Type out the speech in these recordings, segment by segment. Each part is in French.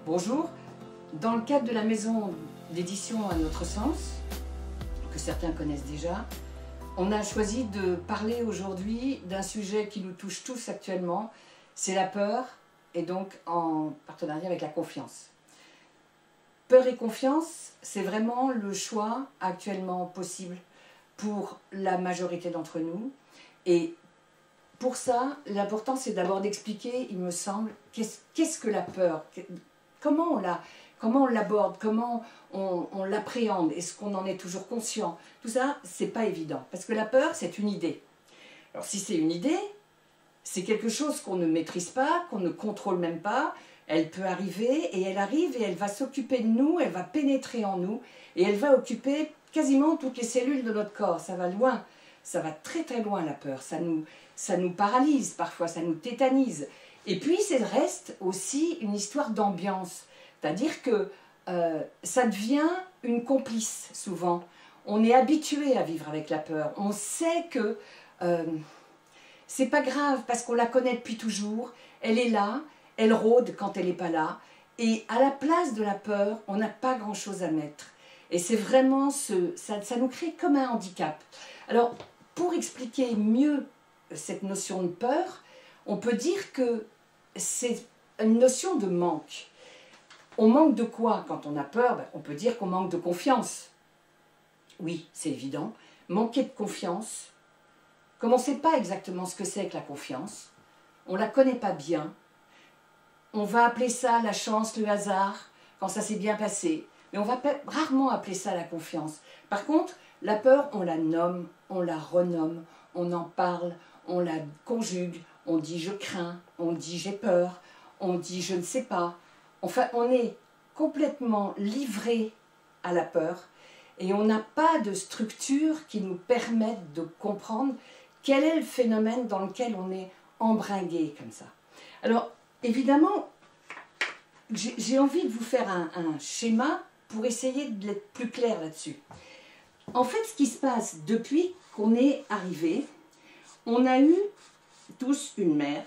Bonjour, dans le cadre de la maison d'édition À Notre Sens, que certains connaissent déjà, on a choisi de parler aujourd'hui d'un sujet qui nous touche tous actuellement, c'est la peur, et donc en partenariat avec la confiance. Peur et confiance, c'est vraiment le choix actuellement possible pour la majorité d'entre nous. Et pour ça, l'important c'est d'abord d'expliquer, il me semble, qu'est-ce que la peur, comment on l'aborde, comment on l'appréhende, est-ce qu'on en est toujours conscient? Tout ça, c'est pas évident, parce que la peur, c'est une idée. Alors si c'est une idée, c'est quelque chose qu'on ne maîtrise pas, qu'on ne contrôle même pas, elle peut arriver, et elle arrive, et elle va s'occuper de nous, elle va pénétrer en nous, et elle va occuper quasiment toutes les cellules de notre corps. Ça va loin, ça va très très loin la peur, ça nous paralyse parfois, ça nous tétanise. Et puis, ça reste aussi une histoire d'ambiance. C'est-à-dire que ça devient une complice, souvent. On est habitué à vivre avec la peur. On sait que c'est pas grave, parce qu'on la connaît depuis toujours. Elle est là, elle rôde quand elle n'est pas là. Et à la place de la peur, on n'a pas grand-chose à mettre. Et c'est vraiment ça nous crée comme un handicap. Alors, pour expliquer mieux cette notion de peur, on peut dire que c'est une notion de manque. On manque de quoi quand on a peur? On peut dire qu'on manque de confiance. Oui, c'est évident. Manquer de confiance, comme on ne sait pas exactement ce que c'est que la confiance, on ne la connaît pas bien, on va appeler ça la chance, le hasard, quand ça s'est bien passé. Mais on va rarement appeler ça la confiance. Par contre, la peur, on la nomme, on la renomme, on en parle, on la conjugue. On dit je crains, on dit j'ai peur, on dit je ne sais pas. Enfin, on est complètement livré à la peur et on n'a pas de structure qui nous permette de comprendre quel est le phénomène dans lequel on est embringué comme ça. Alors, évidemment, j'ai envie de vous faire un schéma pour essayer d'être plus clair là-dessus. En fait, ce qui se passe depuis qu'on est arrivé, on a eu tous une mère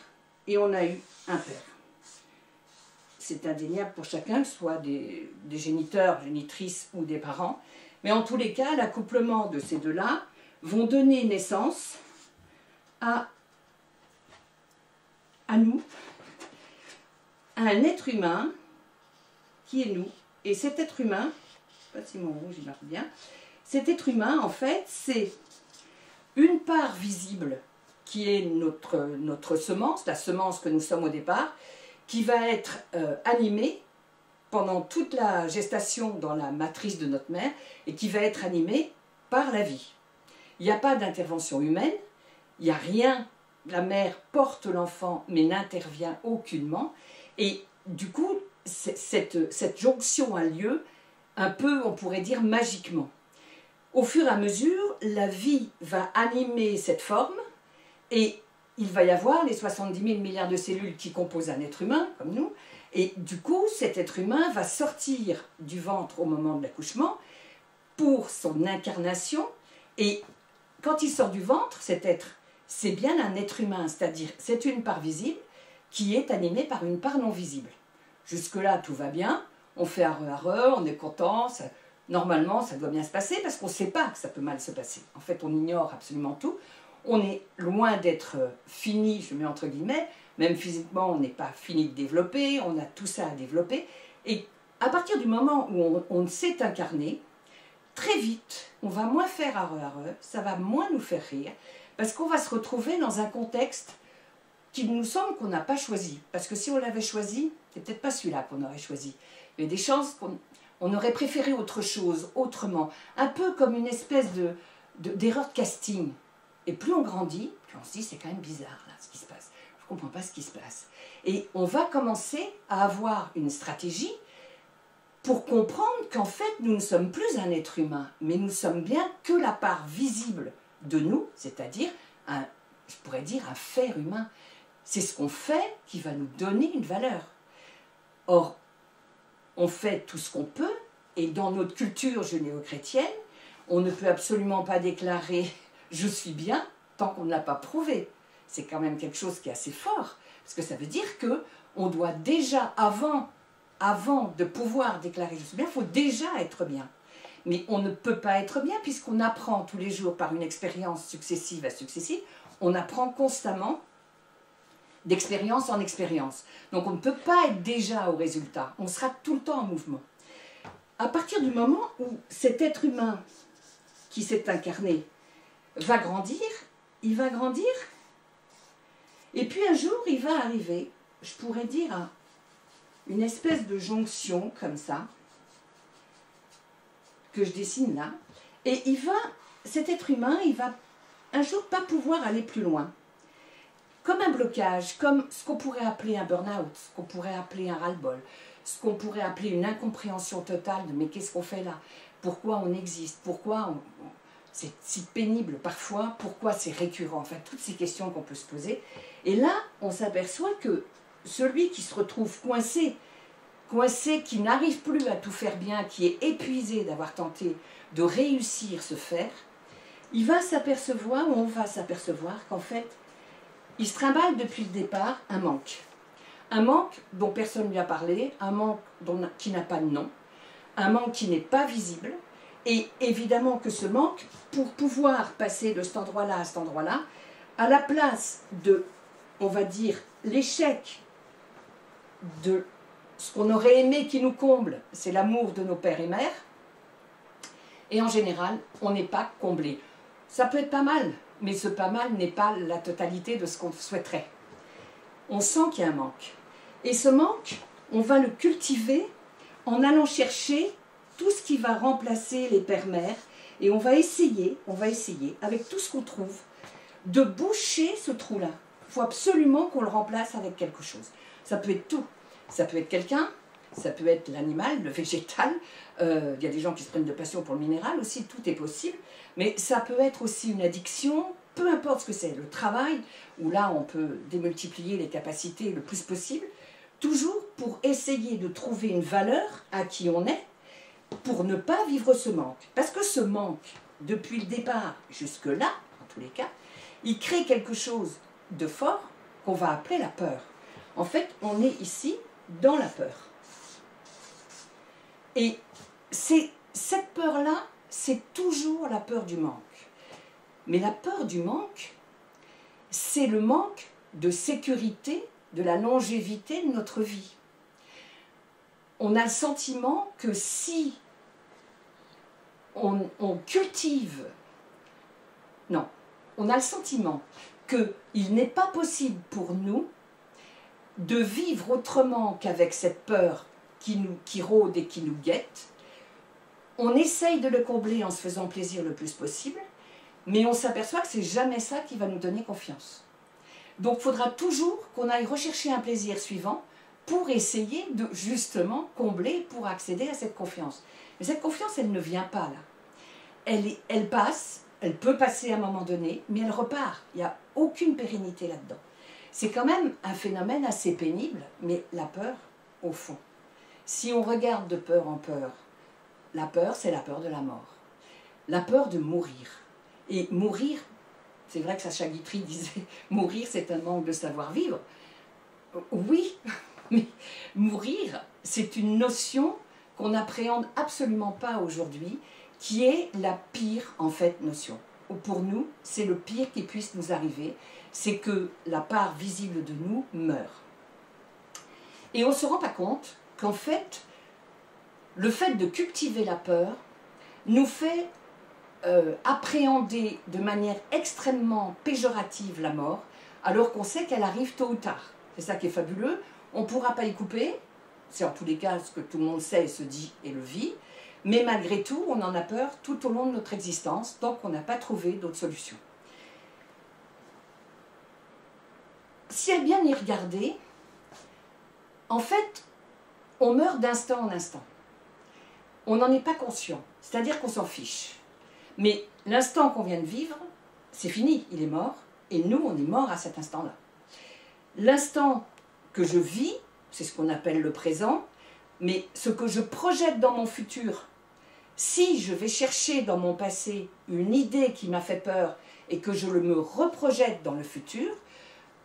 et on a eu un père. C'est indéniable pour chacun, que ce soit des géniteurs, génitrices ou des parents. Mais en tous les cas, l'accouplement de ces deux-là vont donner naissance à nous, à un être humain qui est nous. Et cet être humain, je ne sais pas si mon rouge il marque bien, cet être humain, en fait, c'est une part visible qui est notre semence, la semence que nous sommes au départ, qui va être animée pendant toute la gestation dans la matrice de notre mère et qui va être animée par la vie. Il n'y a pas d'intervention humaine, il n'y a rien, la mère porte l'enfant mais n'intervient aucunement et du coup cette jonction a lieu un peu, on pourrait dire, magiquement. Au fur et à mesure, la vie va animer cette forme. Et il va y avoir les 70 000 milliards de cellules qui composent un être humain, comme nous, et du coup, cet être humain va sortir du ventre au moment de l'accouchement pour son incarnation, et quand il sort du ventre, cet être, c'est bien un être humain, c'est-à-dire c'est une part visible qui est animée par une part non visible. Jusque-là, tout va bien, on fait arreux, on est content, normalement, ça doit bien se passer, parce qu'on ne sait pas que ça peut mal se passer. En fait, on ignore absolument tout. On est loin d'être fini, je mets entre guillemets, même physiquement on n'est pas fini de développer, on a tout ça à développer. Et à partir du moment où on s'est incarné, très vite, on va moins faire arreux, ça va moins nous faire rire, parce qu'on va se retrouver dans un contexte qui nous semble qu'on n'a pas choisi. Parce que si on l'avait choisi, c'est peut-être pas celui-là qu'on aurait choisi. Il y a des chances qu'on aurait préféré autre chose, autrement. Un peu comme une espèce d'erreur de casting. Et plus on grandit, plus on se dit c'est quand même bizarre là ce qui se passe. Je ne comprends pas ce qui se passe. Et on va commencer à avoir une stratégie pour comprendre qu'en fait nous ne sommes plus un être humain, mais nous sommes bien que la part visible de nous, c'est-à-dire je pourrais dire un faire humain. C'est ce qu'on fait qui va nous donner une valeur. Or, on fait tout ce qu'on peut, et dans notre culture judéo-chrétienne, on ne peut absolument pas déclarer je suis bien tant qu'on ne l'a pas prouvé. C'est quand même quelque chose qui est assez fort, parce que ça veut dire qu'on doit déjà, avant avant de pouvoir déclarer je suis bien, il faut déjà être bien. Mais on ne peut pas être bien puisqu'on apprend tous les jours par une expérience successive à successive, on apprend constamment d'expérience en expérience. Donc on ne peut pas être déjà au résultat, on sera tout le temps en mouvement. À partir du moment où cet être humain qui s'est incarné va grandir, il va grandir, et puis un jour il va arriver, je pourrais dire, à une espèce de jonction comme ça, que je dessine là, et cet être humain, il va un jour pas pouvoir aller plus loin. Comme un blocage, comme ce qu'on pourrait appeler un burn-out, ce qu'on pourrait appeler un ras-le-bol, ce qu'on pourrait appeler une incompréhension totale de mais qu'est-ce qu'on fait là? Pourquoi on existe? Pourquoi c'est si pénible parfois? Pourquoi c'est récurrent? Enfin, toutes ces questions qu'on peut se poser. Et là, on s'aperçoit que celui qui se retrouve coincé, qui n'arrive plus à tout faire bien, qui est épuisé d'avoir tenté de réussir ce faire, il va s'apercevoir, ou on va s'apercevoir qu'en fait, il se trimballe depuis le départ un manque. Un manque dont personne ne lui a parlé, un manque qui n'a pas de nom, un manque qui n'est pas visible, et évidemment que ce manque, pour pouvoir passer de cet endroit-là à cet endroit-là, à la place de, on va dire, l'échec de ce qu'on aurait aimé qui nous comble, c'est l'amour de nos pères et mères, et en général, on n'est pas comblé. Ça peut être pas mal, mais ce pas mal n'est pas la totalité de ce qu'on souhaiterait. On sent qu'il y a un manque. Et ce manque, on va le cultiver en allant chercher tout ce qui va remplacer les pères-mères, et on va essayer, avec tout ce qu'on trouve, de boucher ce trou-là. Il faut absolument qu'on le remplace avec quelque chose. Ça peut être tout. Ça peut être quelqu'un, ça peut être l'animal, le végétal. Il y a des gens qui se prennent de passion pour le minéral aussi, tout est possible. Mais ça peut être aussi une addiction, peu importe ce que c'est. Le travail, où là on peut démultiplier les capacités le plus possible, toujours pour essayer de trouver une valeur à qui on est, pour ne pas vivre ce manque. Parce que ce manque, depuis le départ jusque-là, en tous les cas, il crée quelque chose de fort qu'on va appeler la peur. En fait, on est ici dans la peur. Et cette peur-là, c'est toujours la peur du manque. Mais la peur du manque, c'est le manque de sécurité, de la longévité de notre vie. On a le sentiment que si on cultive... Non, on a le sentiment qu'il n'est pas possible pour nous de vivre autrement qu'avec cette peur qui rôde et qui nous guette. On essaye de le combler en se faisant plaisir le plus possible, mais on s'aperçoit que c'est jamais ça qui va nous donner confiance. Donc il faudra toujours qu'on aille rechercher un plaisir suivant pour essayer de justement combler, pour accéder à cette confiance. Mais cette confiance, elle ne vient pas là. Elle passe, elle peut passer à un moment donné, mais elle repart. Il n'y a aucune pérennité là-dedans. C'est quand même un phénomène assez pénible, mais la peur, au fond. Si on regarde de peur en peur, la peur, c'est la peur de la mort. La peur de mourir. Et mourir, c'est vrai que Sacha Guitry disait « mourir, c'est un manque de savoir-vivre ». Oui, mais mourir, c'est une notion qu'on n'appréhende absolument pas aujourd'hui, qui est la pire, en fait, notion. Pour nous, c'est le pire qui puisse nous arriver, c'est que la part visible de nous meurt. Et on ne se rend pas compte qu'en fait, le fait de cultiver la peur nous fait appréhender de manière extrêmement péjorative la mort, alors qu'on sait qu'elle arrive tôt ou tard. C'est ça qui est fabuleux, on ne pourra pas y couper, c'est en tous les cas ce que tout le monde sait, se dit et le vit, mais malgré tout, on en a peur tout au long de notre existence, tant qu'on n'a pas trouvé d'autres solutions. Si à bien y regarder, en fait, on meurt d'instant en instant. On n'en est pas conscient, c'est-à-dire qu'on s'en fiche. Mais l'instant qu'on vient de vivre, c'est fini, il est mort, et nous, on est morts à cet instant-là. L'instant que je vis, c'est ce qu'on appelle le présent, mais ce que je projette dans mon futur, si je vais chercher dans mon passé une idée qui m'a fait peur et que je me reprojette dans le futur,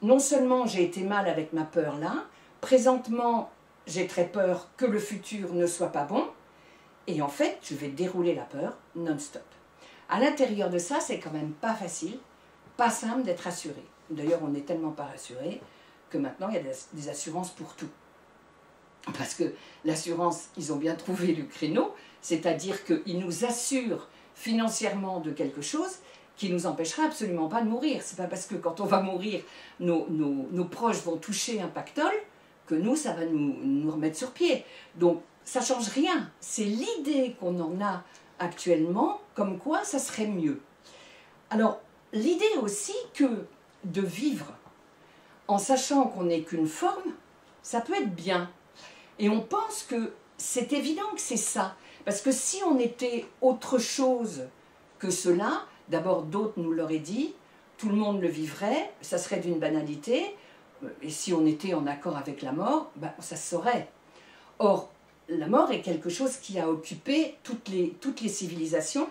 non seulement j'ai été mal avec ma peur là, présentement j'ai très peur que le futur ne soit pas bon, et en fait, je vais dérouler la peur non-stop. À l'intérieur de ça, c'est quand même pas facile, pas simple d'être rassuré. D'ailleurs, on n'est tellement pas rassuré que maintenant, il y a des assurances pour tout. Parce que l'assurance, ils ont bien trouvé le créneau, c'est-à-dire qu'ils nous assurent financièrement de quelque chose qui nous empêchera absolument pas de mourir. C'est pas parce que quand on va mourir, nos proches vont toucher un pactole que nous, ça va nous remettre sur pied. Donc, ça change rien. C'est l'idée qu'on en a actuellement, comme quoi ça serait mieux. Alors, l'idée aussi que de vivre en sachant qu'on n'est qu'une forme, ça peut être bien. Et on pense que c'est évident que c'est ça. Parce que si on était autre chose que cela, d'abord d'autres nous l'auraient dit, tout le monde le vivrait, ça serait d'une banalité, et si on était en accord avec la mort, ben, ça se saurait. Or, la mort est quelque chose qui a occupé toutes les civilisations,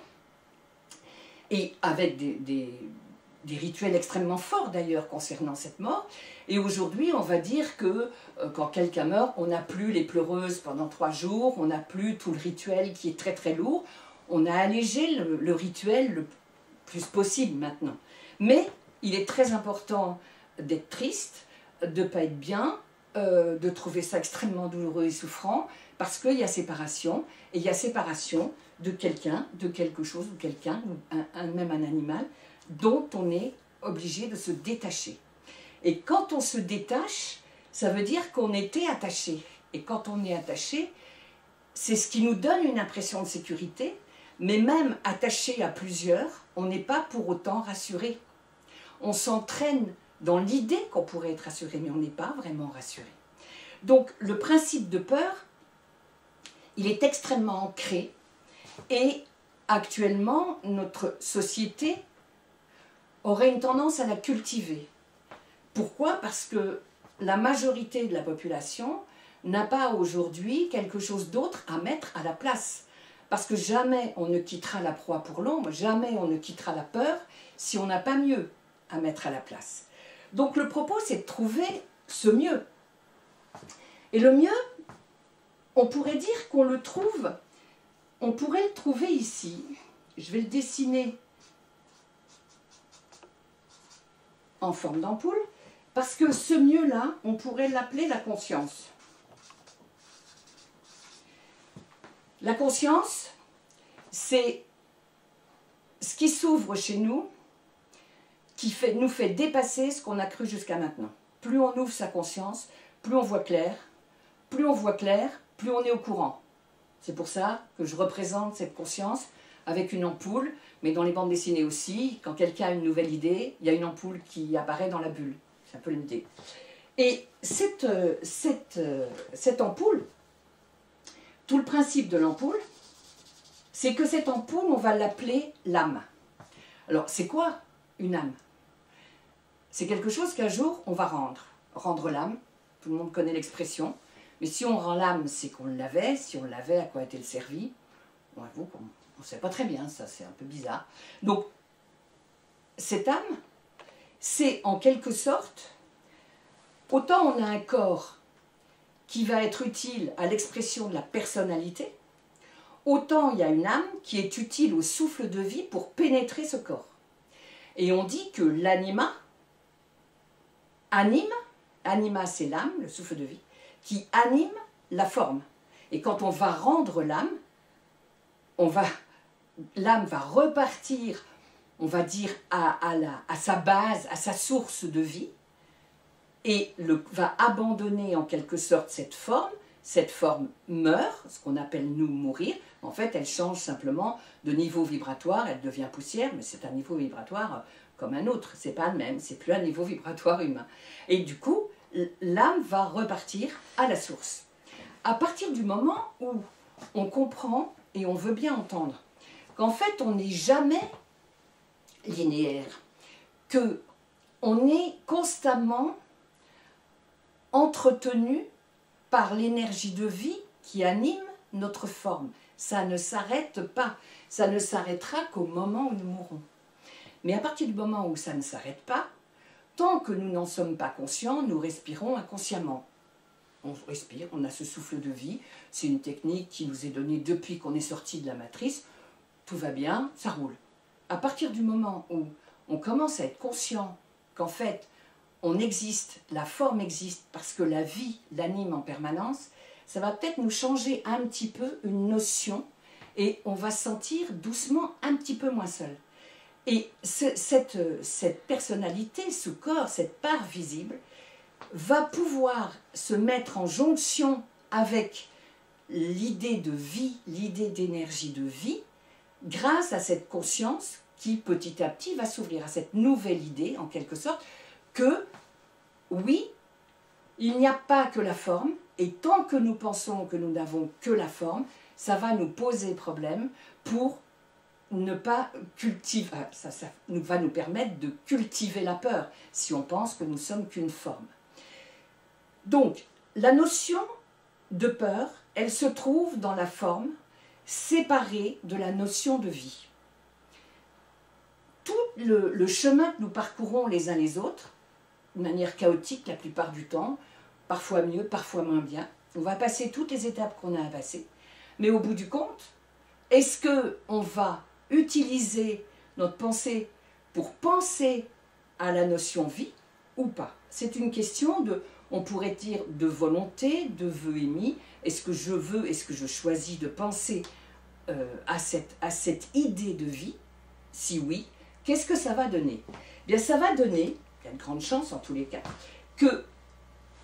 et avec des rituels extrêmement forts d'ailleurs concernant cette mort. Et aujourd'hui, on va dire que quand quelqu'un meurt, on n'a plus les pleureuses pendant 3 jours, on n'a plus tout le rituel qui est très très lourd, on a allégé le rituel le plus possible maintenant. Mais il est très important d'être triste, de ne pas être bien, de trouver ça extrêmement douloureux et souffrant, parce qu'il y a séparation, et il y a séparation de quelqu'un, de quelque chose, ou quelqu'un, ou même un animal, dont on est obligé de se détacher. Et quand on se détache, ça veut dire qu'on était attaché. Et quand on est attaché, c'est ce qui nous donne une impression de sécurité, mais même attaché à plusieurs, on n'est pas pour autant rassuré. On s'entraîne dans l'idée qu'on pourrait être rassuré, mais on n'est pas vraiment rassuré. Donc le principe de peur, il est extrêmement ancré, et actuellement, notre société aurait une tendance à la cultiver. Pourquoi? Parce que la majorité de la population n'a pas aujourd'hui quelque chose d'autre à mettre à la place. Parce que jamais on ne quittera la proie pour l'ombre, jamais on ne quittera la peur si on n'a pas mieux à mettre à la place. Donc le propos, c'est de trouver ce mieux. Et le mieux, on pourrait dire qu'on le trouve, on pourrait le trouver ici. Je vais le dessiner en forme d'ampoule, parce que ce mieux-là, on pourrait l'appeler la conscience. La conscience, c'est ce qui s'ouvre chez nous, qui nous fait dépasser ce qu'on a cru jusqu'à maintenant. Plus on ouvre sa conscience, plus on voit clair, plus on est au courant. C'est pour ça que je représente cette conscience avec une ampoule, mais dans les bandes dessinées aussi, quand quelqu'un a une nouvelle idée, il y a une ampoule qui apparaît dans la bulle. C'est un peu l'idée. Et cette ampoule, tout le principe de l'ampoule, c'est que cette ampoule, on va l'appeler l'âme. Alors, c'est quoi une âme? C'est quelque chose qu'un jour, on va rendre. Rendre l'âme, tout le monde connaît l'expression, mais si on rend l'âme, c'est qu'on l'avait. Si on l'avait, à quoi a-t-elle servi? On avoue qu'on ne sait pas très bien, ça, c'est un peu bizarre. Donc, cette âme, c'est en quelque sorte, autant on a un corps qui va être utile à l'expression de la personnalité, autant il y a une âme qui est utile au souffle de vie pour pénétrer ce corps. Et on dit que l'anima anime, anima c'est l'âme, le souffle de vie, qui anime la forme. Et quand on va rendre l'âme, l'âme va repartir, on va dire, à sa base, à sa source de vie, et va abandonner en quelque sorte cette forme meurt, ce qu'on appelle nous mourir. En fait, elle change simplement de niveau vibratoire, elle devient poussière, mais c'est un niveau vibratoire comme un autre, c'est pas le même, c'est plus un niveau vibratoire humain. Et du coup, l'âme va repartir à la source. À partir du moment où on comprend et on veut bien entendre qu'en fait on n'est jamais linéaire, qu'on est constamment entretenu par l'énergie de vie qui anime notre forme. Ça ne s'arrête pas, ça ne s'arrêtera qu'au moment où nous mourrons. Mais à partir du moment où ça ne s'arrête pas, tant que nous n'en sommes pas conscients, nous respirons inconsciemment. on respire, on a ce souffle de vie. C'est une technique qui nous est donnée depuis qu'on est sorti de la matrice. Tout va bien, ça roule. À partir du moment où on commence à être conscient qu'en fait, on existe, la forme existe, parce que la vie l'anime en permanence, ça va peut-être nous changer un petit peu une notion et on va se sentir doucement un petit peu moins seul. Et cette personnalité, ce corps, cette part visible, va pouvoir se mettre en jonction avec l'idée de vie, l'idée d'énergie de vie, grâce à cette conscience qui, petit à petit, va s'ouvrir à cette nouvelle idée, en quelque sorte, que, oui, il n'y a pas que la forme, et tant que nous pensons que nous n'avons que la forme, ça va nous poser problème pour ne pas cultiver, ça va nous permettre de cultiver la peur, si on pense que nous sommes qu'une forme. Donc, la notion de peur, elle se trouve dans la forme, séparée de la notion de vie. Tout le chemin que nous parcourons les uns les autres, de manière chaotique la plupart du temps, parfois mieux, parfois moins bien, on va passer toutes les étapes qu'on a à passer, mais au bout du compte, est-ce qu'on va utiliser notre pensée pour penser à la notion vie ou pas? C'est une question de, on pourrait dire, de volonté, de vœu émis. Est-ce que je veux, est-ce que je choisis de penser à cette idée de vie? Si oui, qu'est-ce que ça va donner? Eh bien, ça va donner, il y a de grandes chances en tous les cas, que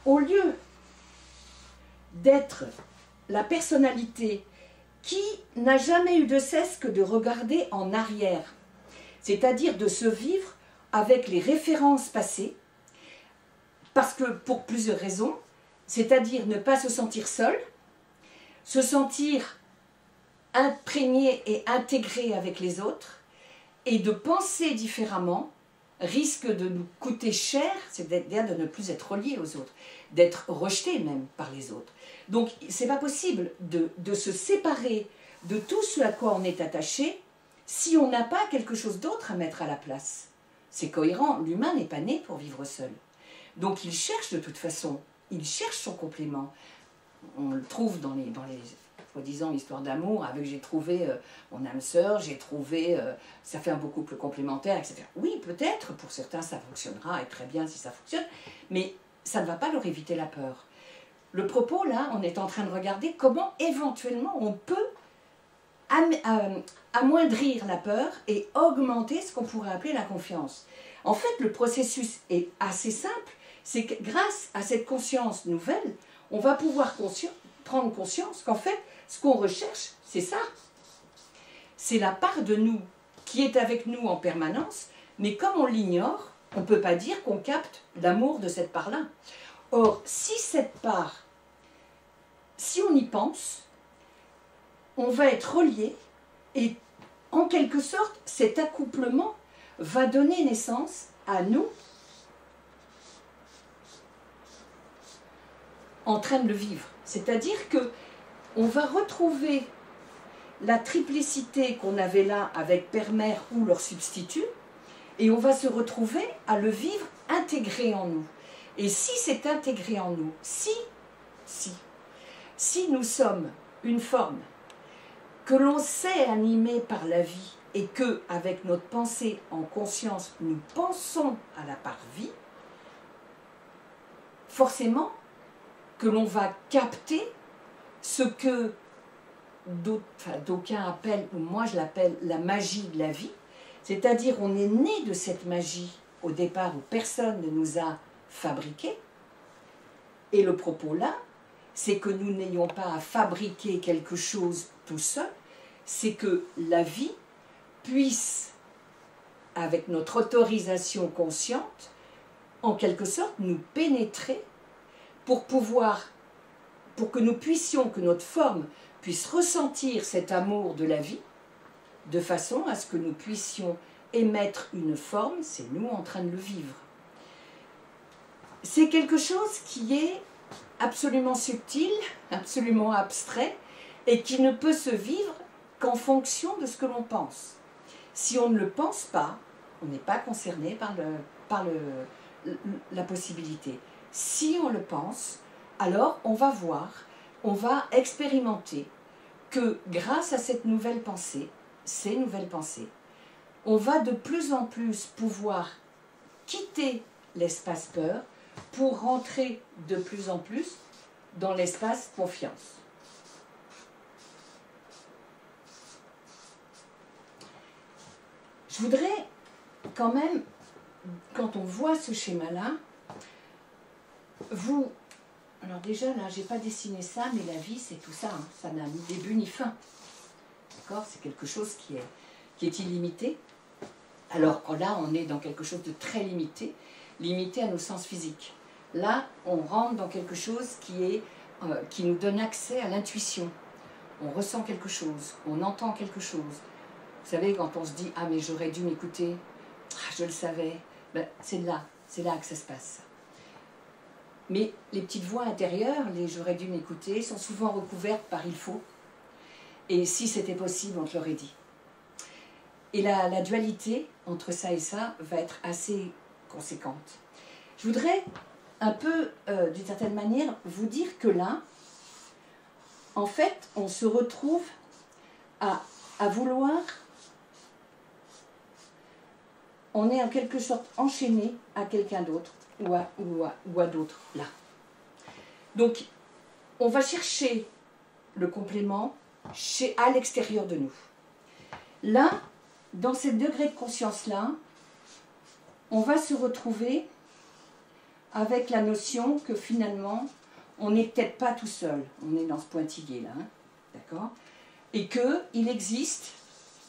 au lieu d'être la personnalité qui n'a jamais eu de cesse que de regarder en arrière, c'est-à-dire de se vivre avec les références passées, parce que pour plusieurs raisons, c'est-à-dire ne pas se sentir seul, se sentir imprégné et intégré avec les autres, et de penser différemment, risque de nous coûter cher, c'est-à-dire de ne plus être relié aux autres, d'être rejeté même par les autres. Donc, c'est pas possible de se séparer de tout ce à quoi on est attaché si on n'a pas quelque chose d'autre à mettre à la place. C'est cohérent, l'humain n'est pas né pour vivre seul. Donc, il cherche de toute façon, il cherche son complément. On le trouve dans les soi-disant histoires d'amour, avec j'ai trouvé mon âme sœur, j'ai trouvé, ça fait un beau couple complémentaire, etc. Oui, peut-être, pour certains ça fonctionnera, et très bien si ça fonctionne, mais ça ne va pas leur éviter la peur. Le propos, là, on est en train de regarder comment éventuellement on peut amoindrir la peur et augmenter ce qu'on pourrait appeler la confiance. En fait, le processus est assez simple, c'est que grâce à cette conscience nouvelle, on va pouvoir prendre conscience qu'en fait, ce qu'on recherche, c'est ça. C'est la part de nous qui est avec nous en permanence, mais comme on l'ignore, on ne peut pas dire qu'on capte l'amour de cette part-là. Or, si cette part, si on y pense, on va être relié et en quelque sorte, cet accouplement va donner naissance à nous en train de le vivre. C'est-à-dire que on va retrouver la triplicité qu'on avait là avec père, mère ou leur substitut, et on va se retrouver à le vivre intégré en nous. Et si c'est intégré en nous, si nous sommes une forme que l'on sait animer par la vie et que, avec notre pensée en conscience, nous pensons à la part vie, forcément que l'on va capter ce que d'aucuns appellent, ou moi je l'appelle la magie de la vie, c'est-à-dire on est né de cette magie au départ où personne ne nous a fabriqué, et le propos là, c'est que nous n'ayons pas à fabriquer quelque chose tout seul, c'est que la vie puisse, avec notre autorisation consciente, en quelque sorte nous pénétrer pour que nous puissions, que notre forme puisse ressentir cet amour de la vie, de façon à ce que nous puissions émettre une forme, c'est nous en train de le vivre. C'est quelque chose qui est absolument subtil, absolument abstrait, et qui ne peut se vivre qu'en fonction de ce que l'on pense. Si on ne le pense pas, on n'est pas concerné par la possibilité. Si on le pense, alors on va voir, on va expérimenter que grâce à cette nouvelle pensée, ces nouvelles pensées, on va de plus en plus pouvoir quitter l'espace peur pour rentrer de plus en plus dans l'espace confiance. Je voudrais quand même, quand on voit ce schéma-là, vous... Alors déjà, là, j'ai pas dessiné ça, mais la vie, c'est tout ça. Hein. Ça n'a ni début ni fin. D'accord? C'est quelque chose qui est illimité. Alors là, on est dans quelque chose de très limité, limité à nos sens physiques. Là, on rentre dans quelque chose qui nous donne accès à l'intuition. On ressent quelque chose, on entend quelque chose. Vous savez, quand on se dit « Ah, mais j'aurais dû m'écouter, ah, je le savais ben, », c'est là que ça se passe. Mais les petites voix intérieures, les « j'aurais dû m'écouter », sont souvent recouvertes par « il faut ». Et si c'était possible, on te l'aurait dit. Et la dualité entre ça et ça va être assez conséquente. Je voudrais un peu, d'une certaine manière, vous dire que là, en fait, on se retrouve à vouloir, on est en quelque sorte enchaîné à quelqu'un d'autre ou à d'autres, là. Donc, on va chercher le complément à l'extérieur de nous. Là, dans ce degré de conscience-là, on va se retrouver avec la notion que finalement, on n'est peut-être pas tout seul. On est dans ce pointillé-là, hein, d'accord? Et qu'il existe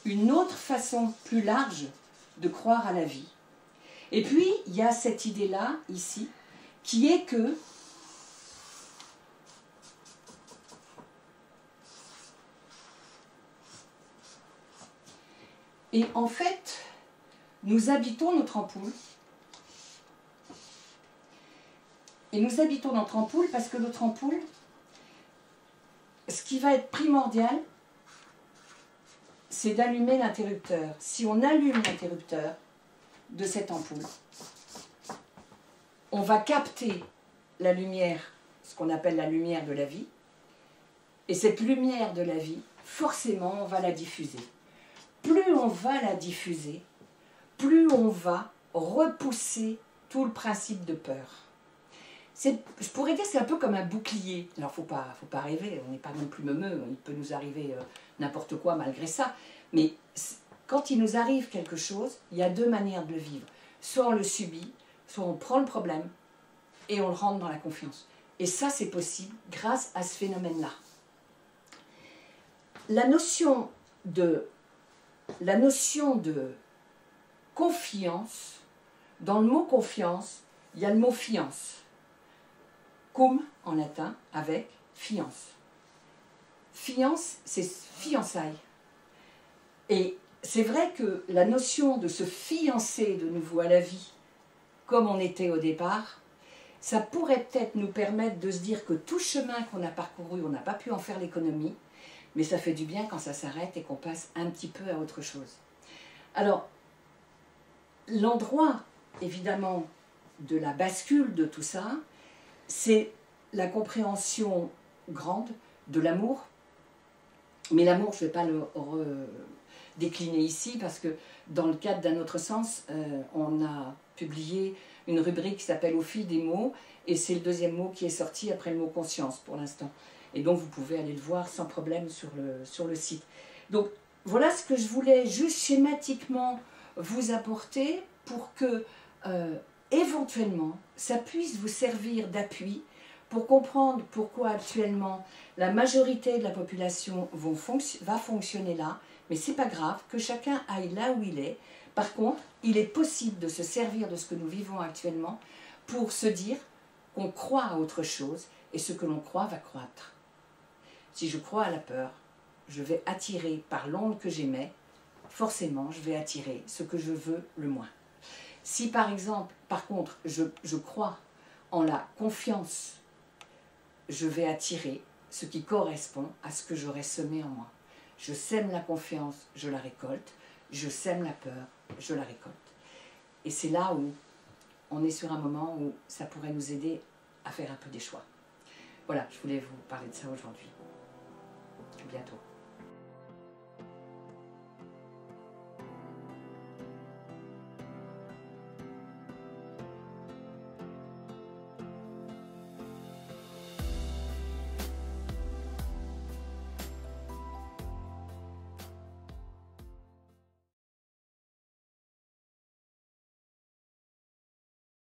une autre façon plus large de croire à la vie. Et puis, il y a cette idée-là, ici, qui est que et en fait, nous habitons notre ampoule. Et nous habitons notre ampoule parce que notre ampoule, ce qui va être primordial, c'est d'allumer l'interrupteur. Si on allume l'interrupteur de cette ampoule, on va capter la lumière, ce qu'on appelle la lumière de la vie. Et cette lumière de la vie, forcément, on va la diffuser. Plus on va la diffuser, plus on va repousser tout le principe de peur. Je pourrais dire que c'est un peu comme un bouclier. Alors, faut pas rêver, on n'est pas non plus meumeux, il peut nous arriver n'importe quoi malgré ça. Mais quand il nous arrive quelque chose, il y a deux manières de le vivre. Soit on le subit, soit on prend le problème et on le rentre dans la confiance. Et ça, c'est possible grâce à ce phénomène-là. La notion de confiance, dans le mot confiance, il y a le mot fiance. Cum en latin, avec fiance. Fiance, c'est fiançailles. Et c'est vrai que la notion de se fiancer de nouveau à la vie, comme on était au départ, ça pourrait peut-être nous permettre de se dire que tout chemin qu'on a parcouru, on n'a pas pu en faire l'économie, mais ça fait du bien quand ça s'arrête et qu'on passe un petit peu à autre chose. Alors, l'endroit, évidemment, de la bascule de tout ça, c'est la compréhension grande de l'amour. Mais l'amour, je ne vais pas le décliner ici, parce que dans le cadre d'un autre sens, on a publié une rubrique qui s'appelle « Au fil des mots », et c'est le deuxième mot qui est sorti après le mot « conscience » pour l'instant. Et donc, vous pouvez aller le voir sans problème sur le site. Donc, voilà ce que je voulais juste schématiquement vous apporter pour que, éventuellement, ça puisse vous servir d'appui pour comprendre pourquoi actuellement la majorité de la population va fonctionner là, mais c'est pas grave, que chacun aille là où il est. Par contre, il est possible de se servir de ce que nous vivons actuellement pour se dire qu'on croit à autre chose, et ce que l'on croit va croître. Si je crois à la peur, je vais attirer par l'onde que j'émets, forcément je vais attirer ce que je veux le moins. Si par exemple, par contre, je crois en la confiance, je vais attirer ce qui correspond à ce que j'aurais semé en moi. Je sème la confiance, je la récolte. Je sème la peur, je la récolte. Et c'est là où on est sur un moment où ça pourrait nous aider à faire un peu des choix. Voilà, je voulais vous parler de ça aujourd'hui. À bientôt.